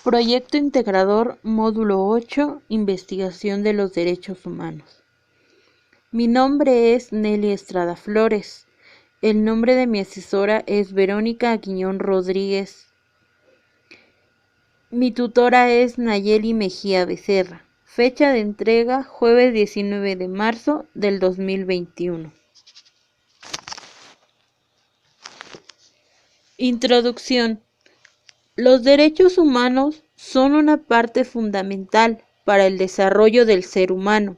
Proyecto Integrador Módulo 8, Investigación de los Derechos Humanos. Mi nombre es Nelly Estrada Flores. El nombre de mi asesora es Verónica Aguiñón Rodríguez. Mi tutora es Nayeli Mejía Becerra. Fecha de entrega: jueves 19 de marzo del 2021. Introducción. Los derechos humanos son una parte fundamental para el desarrollo del ser humano,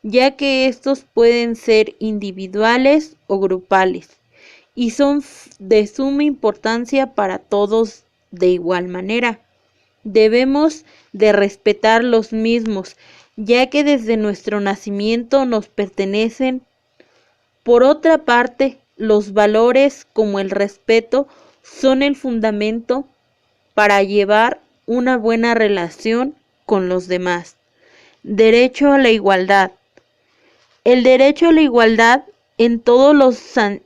ya que estos pueden ser individuales o grupales, y son de suma importancia para todos de igual manera. Debemos de respetar los mismos, ya que desde nuestro nacimiento nos pertenecen. Por otra parte, los valores como el respeto son el fundamento para llevar una buena relación con los demás. Derecho a la igualdad. El derecho a la igualdad en todos los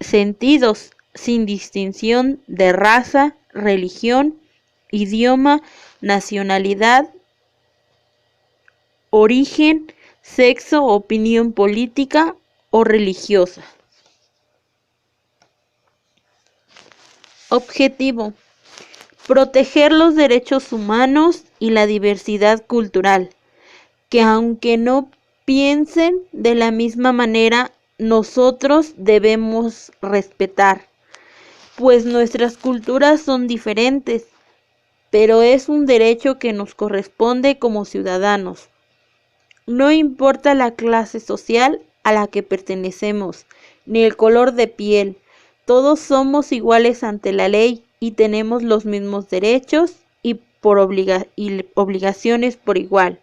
sentidos, sin distinción de raza, religión, idioma, nacionalidad, origen, sexo, opinión política o religiosa. Objetivo: proteger los derechos humanos y la diversidad cultural, que aunque no piensen de la misma manera, nosotros debemos respetar, pues nuestras culturas son diferentes, pero es un derecho que nos corresponde como ciudadanos. No importa la clase social a la que pertenecemos, ni el color de piel, todos somos iguales ante la ley y tenemos los mismos derechos y obligaciones por igual.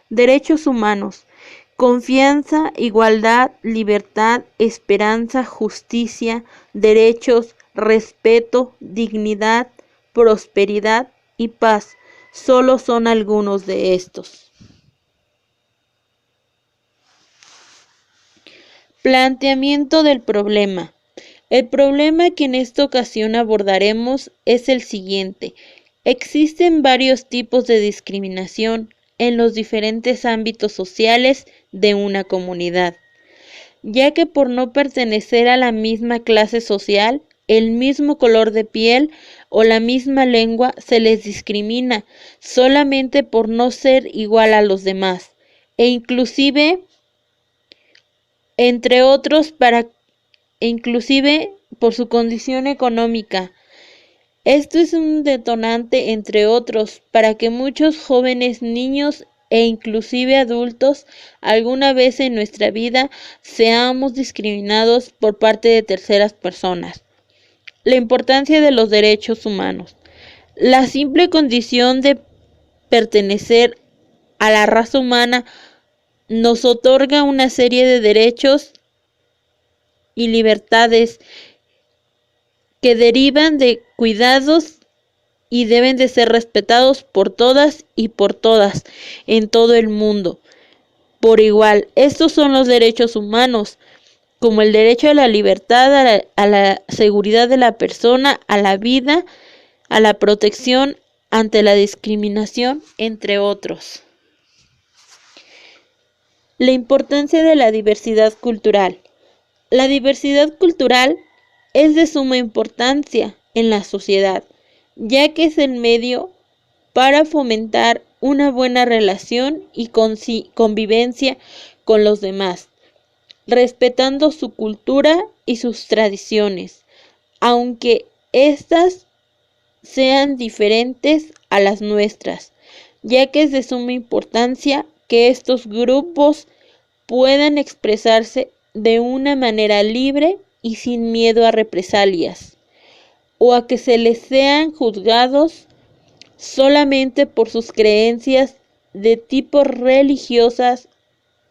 Derechos humanos: confianza, igualdad, libertad, esperanza, justicia, derechos, respeto, dignidad, prosperidad y paz. Solo son algunos de estos. Planteamiento del problema. El problema que en esta ocasión abordaremos es el siguiente. Existen varios tipos de discriminación en los diferentes ámbitos sociales de una comunidad, ya que por no pertenecer a la misma clase social, el mismo color de piel o la misma lengua se les discrimina solamente por no ser igual a los demás, e inclusive entre otros inclusive por su condición económica. Esto es un detonante, entre otros, para que muchos jóvenes, niños e inclusive adultos alguna vez en nuestra vida seamos discriminados por parte de terceras personas. La importancia de los derechos humanos. La simple condición de pertenecer a la raza humana nos otorga una serie de derechos y libertades que derivan de cuidados y deben de ser respetados por todas y por todas en todo el mundo por igual. Estos son los derechos humanos, como el derecho a la libertad, a la seguridad de la persona, a la vida, a la protección ante la discriminación, entre otros. La importancia de la diversidad cultural. La diversidad cultural es de suma importancia en la sociedad, ya que es el medio para fomentar una buena relación y convivencia con los demás, respetando su cultura y sus tradiciones, aunque éstas sean diferentes a las nuestras, ya que es de suma importancia que estos grupos puedan expresarse de una manera libre y sin miedo a represalias, o a que se les sean juzgados solamente por sus creencias de tipo religiosas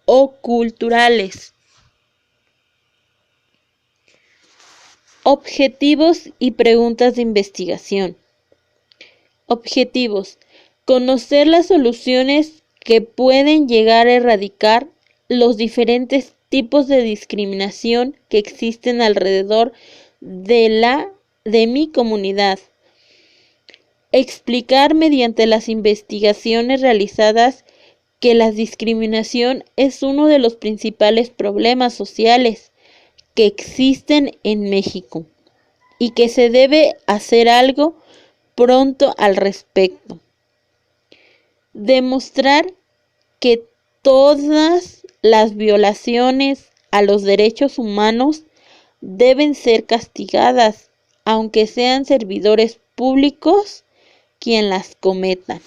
o culturales. Objetivos y preguntas de investigación. Objetivos: conocer las soluciones que pueden llegar a erradicar los diferentes tipos de discriminación que existen alrededor de mi comunidad. explicar mediante las investigaciones realizadas que la discriminación es uno de los principales problemas sociales que existen en México y que se debe hacer algo pronto al respecto. Demostrar que todas las violaciones a los derechos humanos deben ser castigadas, aunque sean servidores públicos quien las cometan.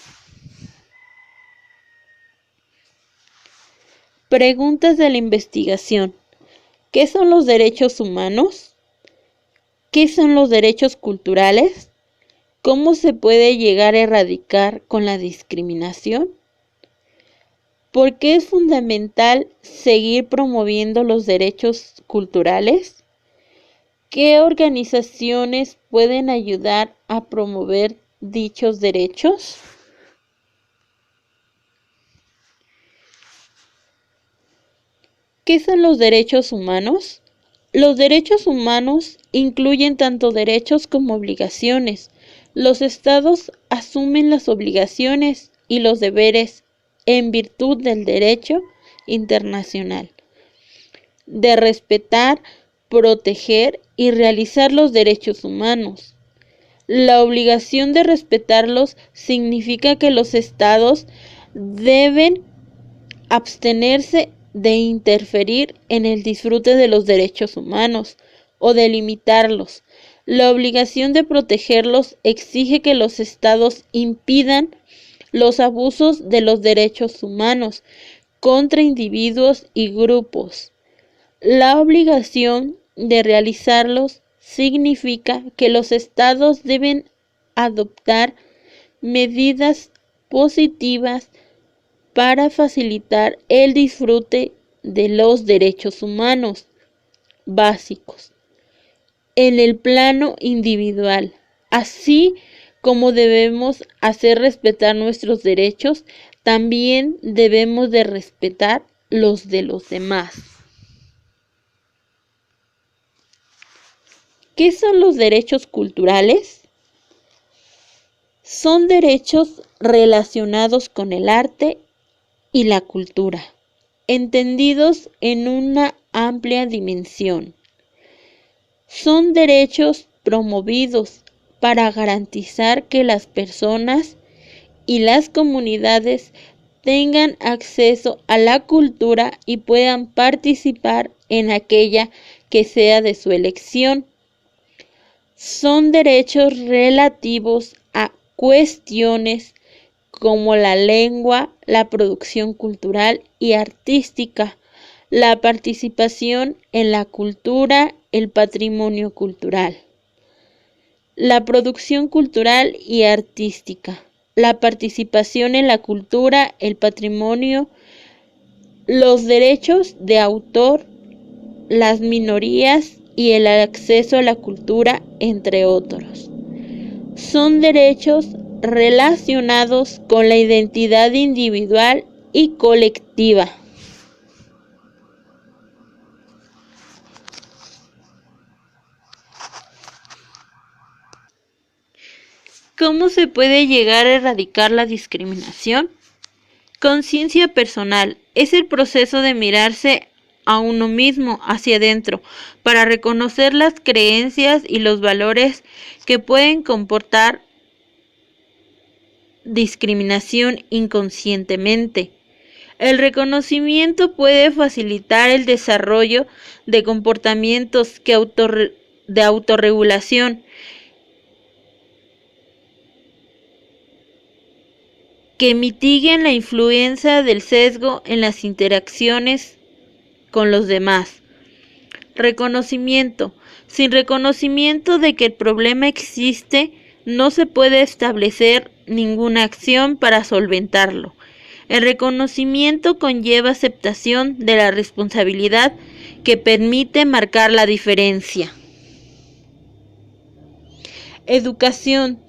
Preguntas de la investigación. ¿Qué son los derechos humanos? ¿Qué son los derechos culturales? ¿Cómo se puede llegar a erradicar con la discriminación? ¿Por qué es fundamental seguir promoviendo los derechos culturales? ¿Qué organizaciones pueden ayudar a promover dichos derechos? ¿Qué son los derechos humanos? Los derechos humanos incluyen tanto derechos como obligaciones. Los estados asumen las obligaciones y los deberes en virtud del derecho internacional de respetar, proteger y realizar los derechos humanos. La obligación de respetarlos significa que los estados deben abstenerse de interferir en el disfrute de los derechos humanos o de limitarlos. La obligación de protegerlos exige que los estados impidan los abusos de los derechos humanos contra individuos y grupos. La obligación de realizarlos significa que los estados deben adoptar medidas positivas para facilitar el disfrute de los derechos humanos básicos en el plano individual, así como debemos hacer respetar nuestros derechos, también debemos de respetar los de los demás. ¿Qué son los derechos culturales? Son derechos relacionados con el arte y la cultura, entendidos en una amplia dimensión. Son derechos promovidos para garantizar que las personas y las comunidades tengan acceso a la cultura y puedan participar en aquella que sea de su elección. Son derechos relativos a cuestiones como la lengua, la producción cultural y artística, la participación en la cultura, el patrimonio cultural, la producción cultural y artística, la participación en la cultura, el patrimonio, los derechos de autor, las minorías y el acceso a la cultura, entre otros. Son derechos relacionados con la identidad individual y colectiva. ¿Cómo se puede llegar a erradicar la discriminación? Conciencia personal es el proceso de mirarse a uno mismo hacia adentro para reconocer las creencias y los valores que pueden comportar discriminación inconscientemente. El reconocimiento puede facilitar el desarrollo de comportamientos de autorregulación que mitiguen la influencia del sesgo en las interacciones con los demás. Reconocimiento. Sin reconocimiento de que el problema existe, no se puede establecer ninguna acción para solventarlo. El reconocimiento conlleva aceptación de la responsabilidad que permite marcar la diferencia. Educación.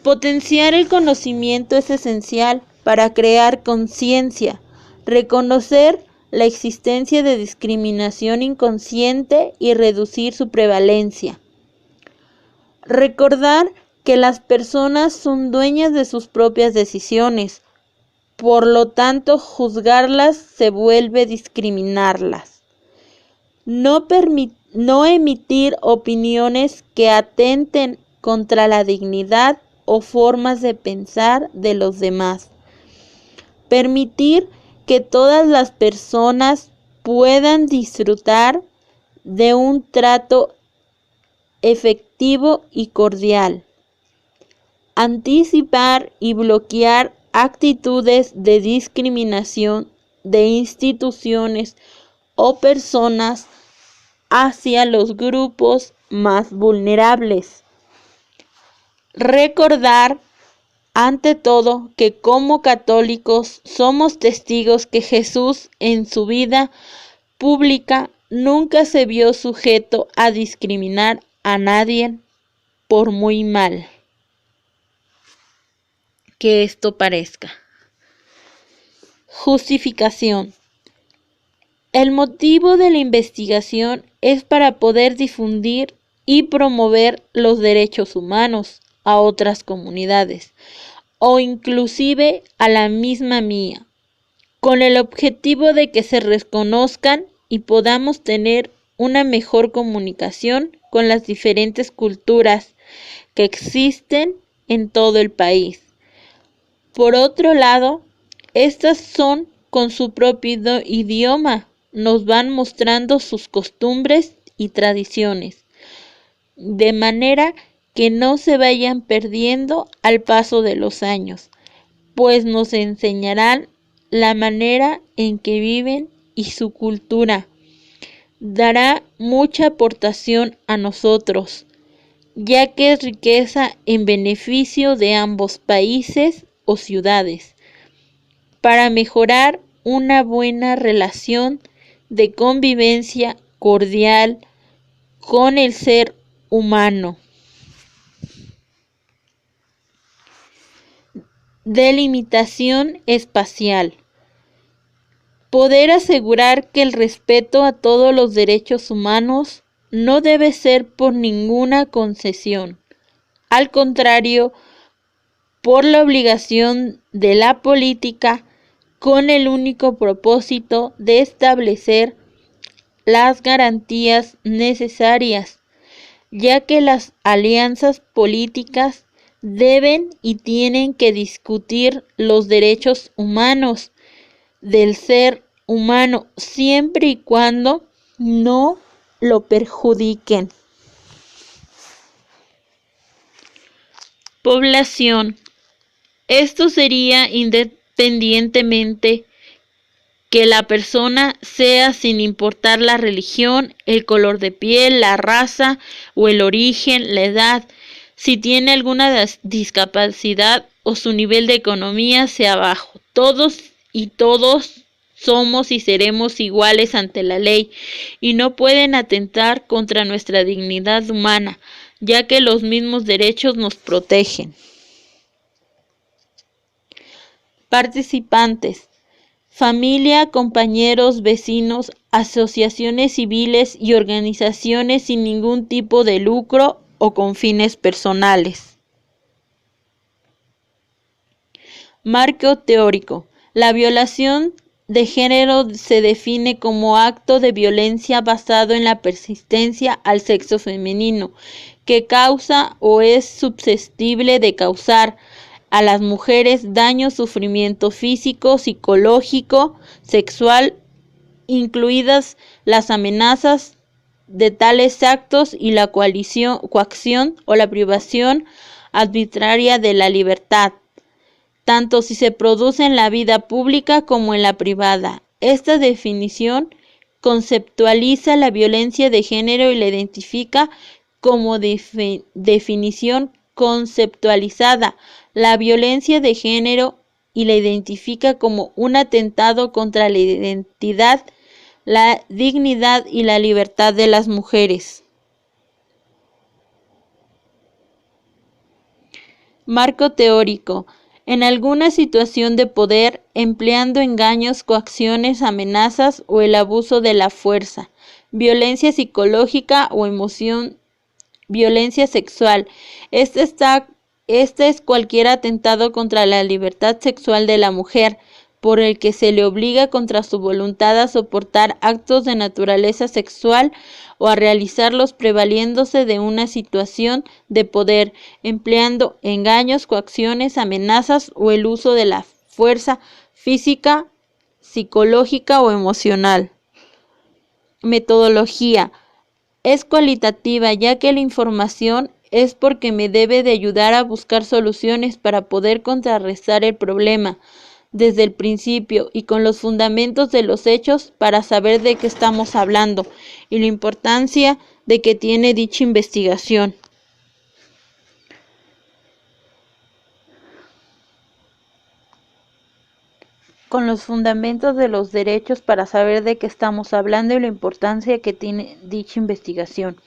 Potenciar el conocimiento es esencial para crear conciencia, reconocer la existencia de discriminación inconsciente y reducir su prevalencia. Recordar que las personas son dueñas de sus propias decisiones. Por lo tanto, juzgarlas se vuelve discriminarlas. No emitir opiniones que atenten contra la dignidad o formas de pensar de los demás. Permitir que todas las personas puedan disfrutar de un trato efectivo y cordial. Anticipar y bloquear actitudes de discriminación de instituciones o personas hacia los grupos más vulnerables. Recordar, ante todo, que como católicos somos testigos que Jesús en su vida pública nunca se vio sujeto a discriminar a nadie, por muy mal que esto parezca. Justificación. El motivo de la investigación es para poder difundir y promover los derechos humanos a otras comunidades, o inclusive a la misma mía, con el objetivo de que se reconozcan y podamos tener una mejor comunicación con las diferentes culturas que existen en todo el país. Por otro lado, estas son con su propio idioma, nos van mostrando sus costumbres y tradiciones, de manera que no se vayan perdiendo al paso de los años, pues nos enseñarán la manera en que viven y su cultura. Dará mucha aportación a nosotros, ya que es riqueza en beneficio de ambos países o ciudades, para mejorar una buena relación de convivencia cordial con el ser humano. Delimitación espacial. Poder asegurar que el respeto a todos los derechos humanos no debe ser por ninguna concesión. Al contrario, por la obligación de la política con el único propósito de establecer las garantías necesarias, ya que las alianzas políticas deben y tienen que discutir los derechos humanos del ser humano siempre y cuando no lo perjudiquen. Población. Esto sería independientemente que la persona sea sin importar la religión, el color de piel, la raza o el origen, la edad, si tiene alguna discapacidad o su nivel de economía sea bajo. Todos somos y seremos iguales ante la ley y no pueden atentar contra nuestra dignidad humana, ya que los mismos derechos nos protegen. Participantes: familia, compañeros, vecinos, asociaciones civiles y organizaciones sin ningún tipo de lucro o con fines personales. Marco teórico. La violación de género se define como acto de violencia basado en la persistencia al sexo femenino, que causa o es susceptible de causar a las mujeres daño, sufrimiento físico, psicológico, sexual, incluidas las amenazas de tales actos y la coacción o la privación arbitraria de la libertad, tanto si se produce en la vida pública como en la privada. Esta definición conceptualiza la violencia de género y la identifica como definición conceptualizada la violencia de género y la identifica como un atentado contra la identidad, la dignidad y la libertad de las mujeres. Marco teórico. En alguna situación de poder, empleando engaños, coacciones, amenazas o el abuso de la fuerza, violencia psicológica o emoción Violencia sexual. Este es cualquier atentado contra la libertad sexual de la mujer, por el que se le obliga contra su voluntad a soportar actos de naturaleza sexual o a realizarlos prevaliéndose de una situación de poder, empleando engaños, coacciones, amenazas o el uso de la fuerza física, psicológica o emocional. Metodología. Es cualitativa, ya que la información es porque me debe de ayudar a buscar soluciones para poder contrarrestar el problema desde el principio y con los fundamentos de los hechos para saber de qué estamos hablando y la importancia de que tiene dicha investigación. Con los fundamentos de los derechos para saber de qué estamos hablando y la importancia que tiene dicha investigación,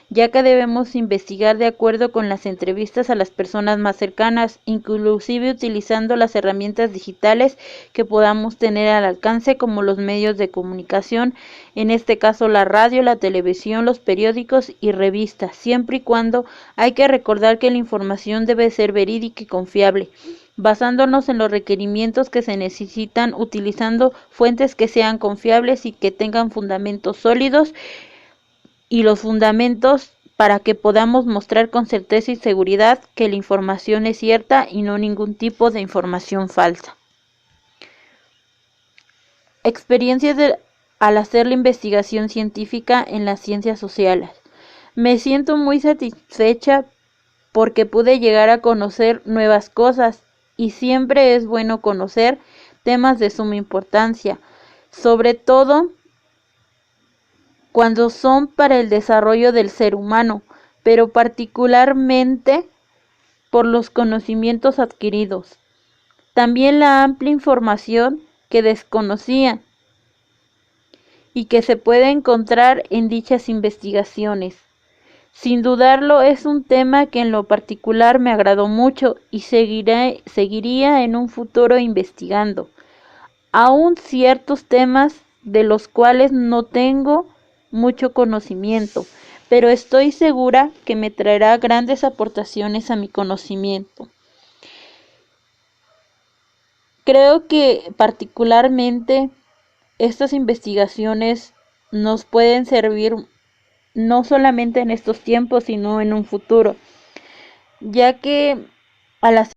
ya que debemos investigar de acuerdo con las entrevistas a las personas más cercanas, inclusive utilizando las herramientas digitales que podamos tener al alcance como los medios de comunicación, en este caso la radio, la televisión, los periódicos y revistas, siempre y cuando hay que recordar que la información debe ser verídica y confiable, basándonos en los requerimientos que se necesitan, utilizando fuentes que sean confiables y que tengan fundamentos sólidos y los fundamentos para que podamos mostrar con certeza y seguridad que la información es cierta y no ningún tipo de información falsa. Experiencias al hacer la investigación científica en las ciencias sociales. Me siento muy satisfecha porque pude llegar a conocer nuevas cosas y siempre es bueno conocer temas de suma importancia, sobre todo cuando son para el desarrollo del ser humano, pero particularmente por los conocimientos adquiridos. También la amplia información que desconocía y que se puede encontrar en dichas investigaciones. Sin dudarlo, es un tema que en lo particular me agradó mucho y seguiría en un futuro investigando. Aún ciertos temas de los cuales no tengo mucho conocimiento, pero estoy segura que me traerá grandes aportaciones a mi conocimiento. Creo que particularmente estas investigaciones nos pueden servir no solamente en estos tiempos, sino en un futuro, ya que al hacer